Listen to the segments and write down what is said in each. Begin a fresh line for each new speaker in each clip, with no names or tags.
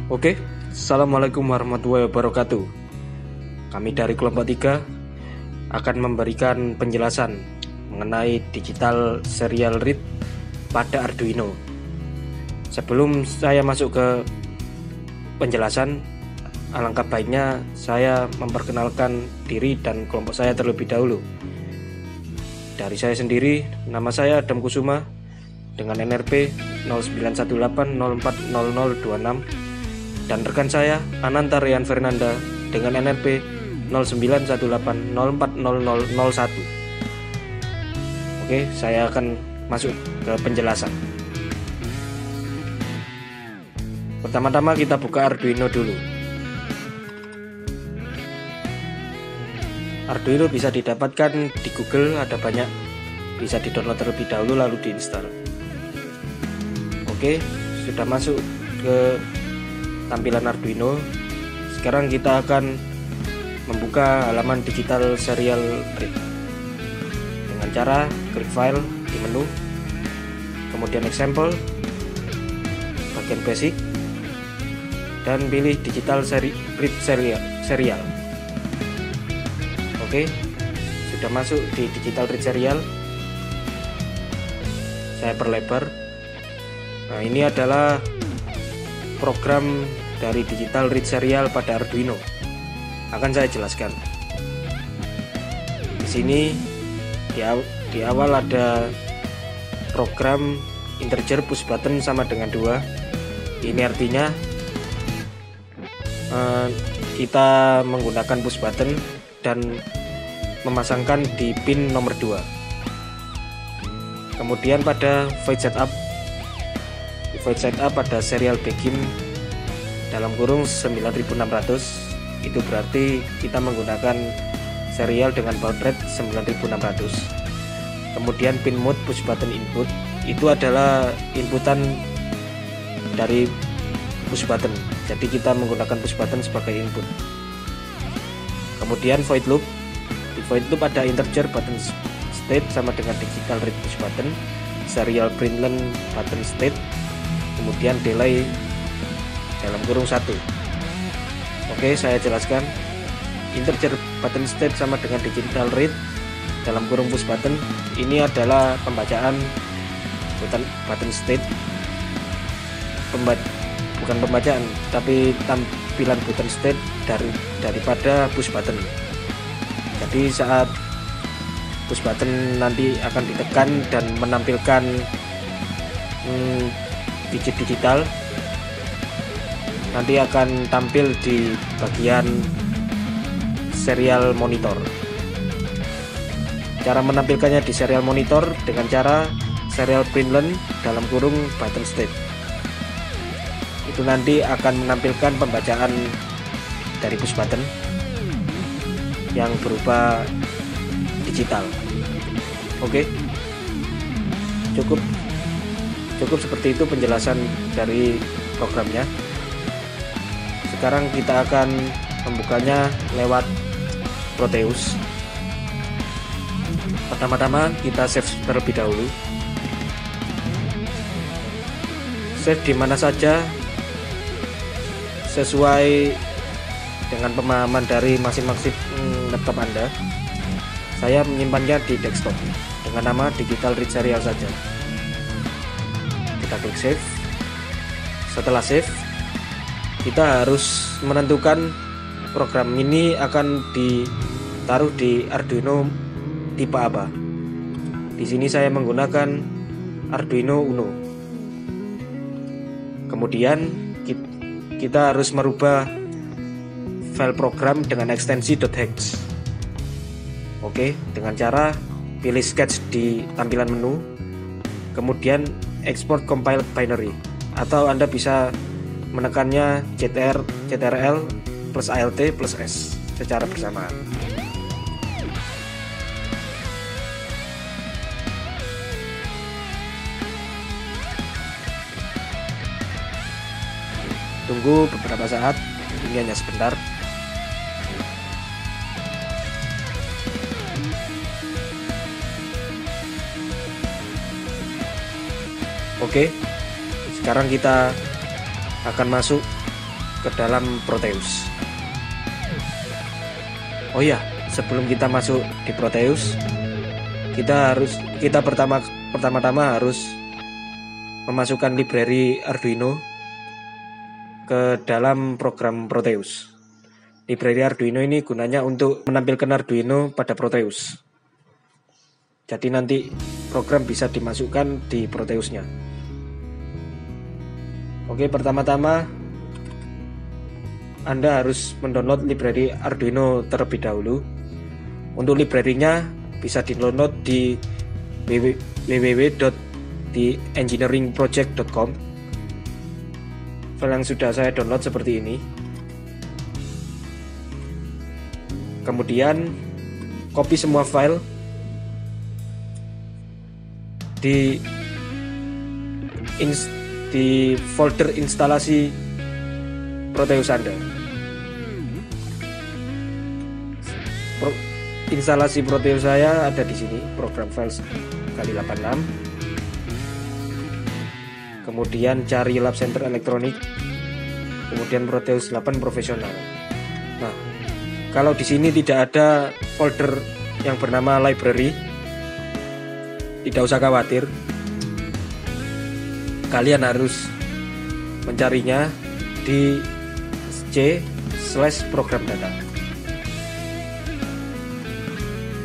Oke, Assalamualaikum warahmatullahi wabarakatuh. Kami dari kelompok 3 akan memberikan penjelasan mengenai digital serial read pada Arduino. Sebelum saya masuk ke penjelasan, alangkah baiknya saya memperkenalkan diri dan kelompok saya terlebih dahulu. Dari saya sendiri, nama saya Adam Kusuma dengan NRP 0918040026, dan rekan saya Ananta Rian Fernanda dengan NRP 0918040001. Oke, saya akan masuk ke penjelasan. Pertama-tama kita buka Arduino dulu. Arduino bisa didapatkan di Google, ada banyak, bisa di-download terlebih dahulu lalu diinstal. Oke, sudah masuk ke tampilan Arduino. Sekarang kita akan membuka halaman digital serial read dengan cara klik file di menu, kemudian example, bagian basic, dan pilih digital read serial. Oke, sudah masuk di digital read serial. Saya perlebar. Nah, ini adalah program dari digital read serial pada Arduino. Akan saya jelaskan. Di sini di awal ada program integer push button sama dengan 2. Ini artinya kita menggunakan push button dan memasangkan di pin nomor 2. Kemudian pada void setup pada serial begin dalam kurung 9600, itu berarti kita menggunakan serial dengan baud rate 9600. Kemudian pin mode push button input, itu adalah inputan dari push button, jadi kita menggunakan push button sebagai input. Kemudian void loop, di void loop ada integer button state sama dengan digital read push button, serial println button state, kemudian delay dalam kurung 1. Oke, saya jelaskan. Integer button state sama dengan digital read dalam kurung push button, ini adalah pembacaan button state, bukan pembacaan tapi tampilan button state daripada push button. Jadi saat push button nanti akan ditekan dan menampilkan digit digital, nanti akan tampil di bagian serial monitor. Cara menampilkannya di serial monitor dengan cara serial println dalam kurung button state. Itu nanti akan menampilkan pembacaan dari push button yang berupa digital. Oke, cukup seperti itu penjelasan dari programnya. Sekarang kita akan membukanya lewat Proteus. Pertama-tama kita save terlebih dahulu. Save di mana saja sesuai dengan pemahaman dari masing-masing laptop Anda. Saya menyimpannya di desktop dengan nama digital read serial saja. Kita klik save. Setelah save, kita harus menentukan program ini akan ditaruh di Arduino tipe apa. Di sini saya menggunakan Arduino Uno. Kemudian kita harus merubah file program dengan ekstensi .hex. Oke, dengan cara pilih sketch di tampilan menu, kemudian export compiled binary, atau Anda bisa menekannya CTRL plus ALT plus S secara bersamaan. Tunggu beberapa saat, ini hanya sebentar. Oke, sekarang kita akan masuk ke dalam Proteus. Oh ya, sebelum kita masuk di Proteus, kita pertama-tama harus memasukkan library Arduino ke dalam program Proteus. Library Arduino ini gunanya untuk menampilkan Arduino pada Proteus. Jadi nanti program bisa dimasukkan di Proteusnya. Oke, pertama-tama Anda harus mendownload library Arduino terlebih dahulu. Untuk library-nya bisa di-download di www.theengineeringproject.com. File yang sudah saya download seperti ini. Kemudian copy semua file di folder instalasi Proteus Anda. Instalasi Proteus saya ada di sini, program files kali 86. Kemudian cari Lab Center Elektronik, kemudian Proteus 8 profesional. Nah, kalau di sini tidak ada folder yang bernama library, tidak usah khawatir. Kalian harus mencarinya di c/program data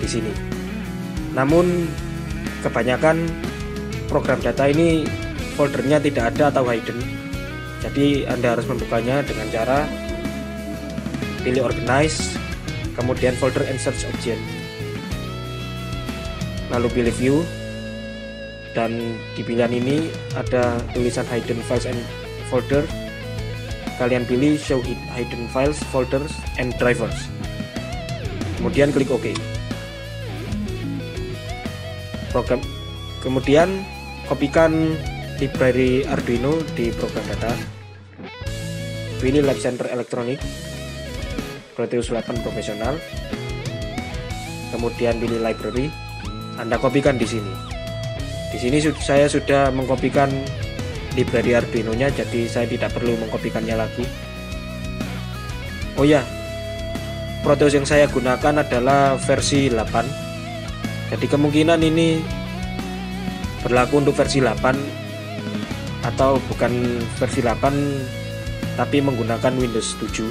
di sini. Namun kebanyakan program data ini foldernya tidak ada atau hidden. Jadi Anda harus membukanya dengan cara pilih organize, kemudian folder and search object, lalu pilih view, dan di pilihan ini ada tulisan hidden files and folder. Kalian pilih show hidden files, folders and drivers, kemudian klik OK. Kemudian kopikan library Arduino di program data, pilih Lab Center Elektronik, Proteus 8 profesional, kemudian pilih library. Anda kopikan di sini. Di sini saya sudah mengkopikan library Arduino-nya, jadi saya tidak perlu mengkopikannya lagi. Oh ya, Proteus yang saya gunakan adalah versi 8. Jadi kemungkinan ini berlaku untuk versi 8 atau bukan versi 8 tapi menggunakan Windows 7.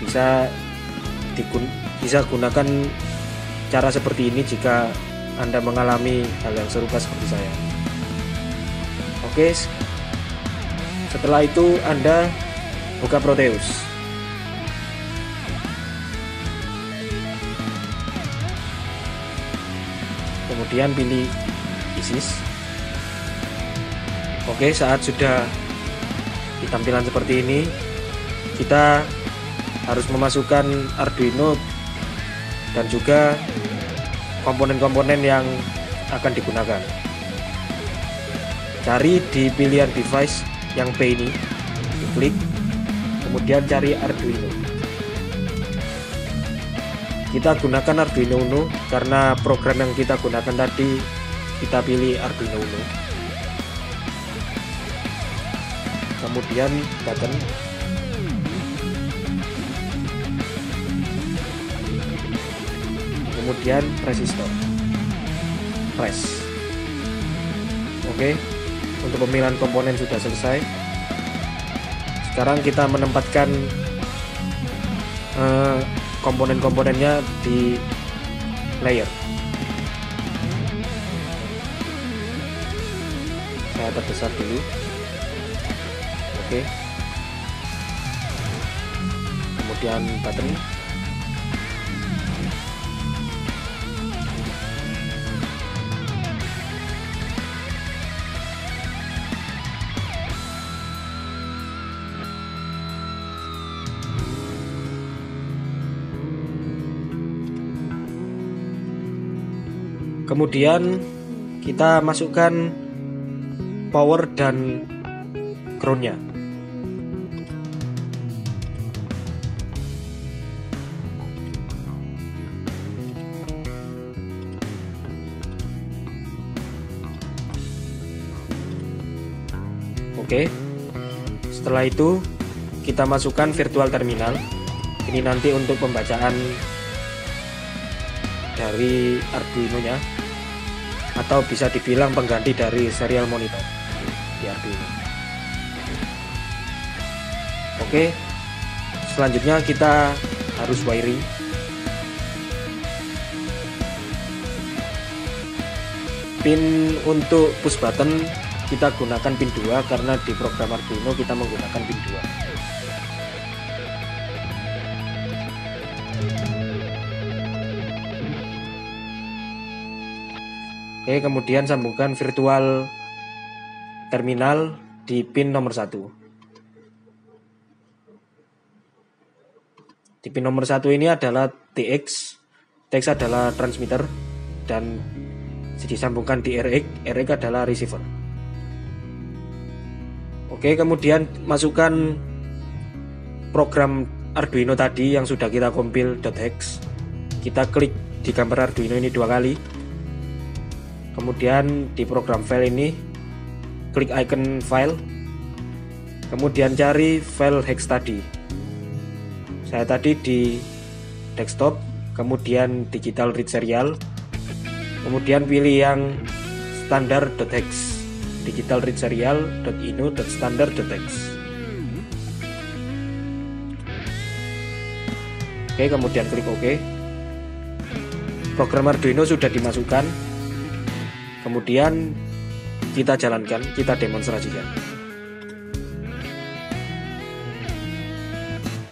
Bisa gunakan cara seperti ini jika Anda mengalami hal yang serupa seperti saya. Oke, setelah itu Anda buka Proteus. Kemudian pilih ISIS. Oke, saat sudah di tampilan seperti ini, kita harus memasukkan Arduino dan juga komponen-komponen yang akan digunakan. Cari di pilihan device yang P ini, diklik, kemudian cari Arduino. Kita gunakan Arduino Uno karena program yang kita gunakan tadi kita pilih Arduino Uno. Kemudian button, kemudian resistor, press. Oke, untuk pemilihan komponen sudah selesai. Sekarang kita menempatkan komponen-komponennya di layer. Saya perbesar dulu. Oke. Kemudian button. Kemudian kita masukkan power dan groundnya. Oke, Setelah itu kita masukkan virtual terminal. Ini nanti untuk pembacaan dari Arduino-nya, atau bisa dibilang pengganti dari serial monitor di Arduino. Oke, selanjutnya kita harus wiring. Pin untuk push button kita gunakan pin 2 karena di program Arduino kita menggunakan pin 2. Oke, kemudian sambungkan virtual terminal di pin nomor 1. Di pin nomor 1 ini adalah TX. TX adalah transmitter dan disambungkan di RX. RX adalah receiver. Oke, kemudian masukkan program Arduino tadi yang sudah kita compile .hex. Kita klik di gambar Arduino ini 2 kali. Kemudian di program file ini klik icon file. Kemudian cari file hex tadi. Saya tadi di desktop, kemudian digital read serial. Kemudian pilih yang standar.hex, digital read serial.ino.standard.hex. Oke, kemudian klik OK. Program Arduino sudah dimasukkan. Kemudian kita jalankan, kita demonstrasikan.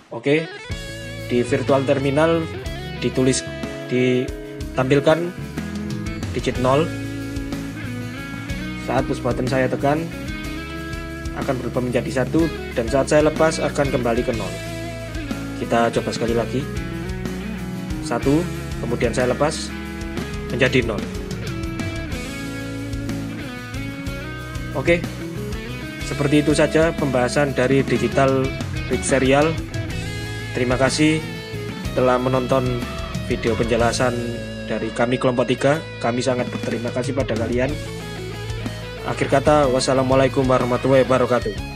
Oke, di virtual terminal ditampilkan digit 0. Saat push button saya tekan akan berubah menjadi 1, dan saat saya lepas akan kembali ke 0. Kita coba sekali lagi. 1, kemudian saya lepas menjadi 0. Oke, seperti itu saja pembahasan dari digital read serial. Terima kasih telah menonton video penjelasan dari kami kelompok 3. Kami sangat berterima kasih pada kalian. Akhir kata, wassalamualaikum warahmatullahi wabarakatuh.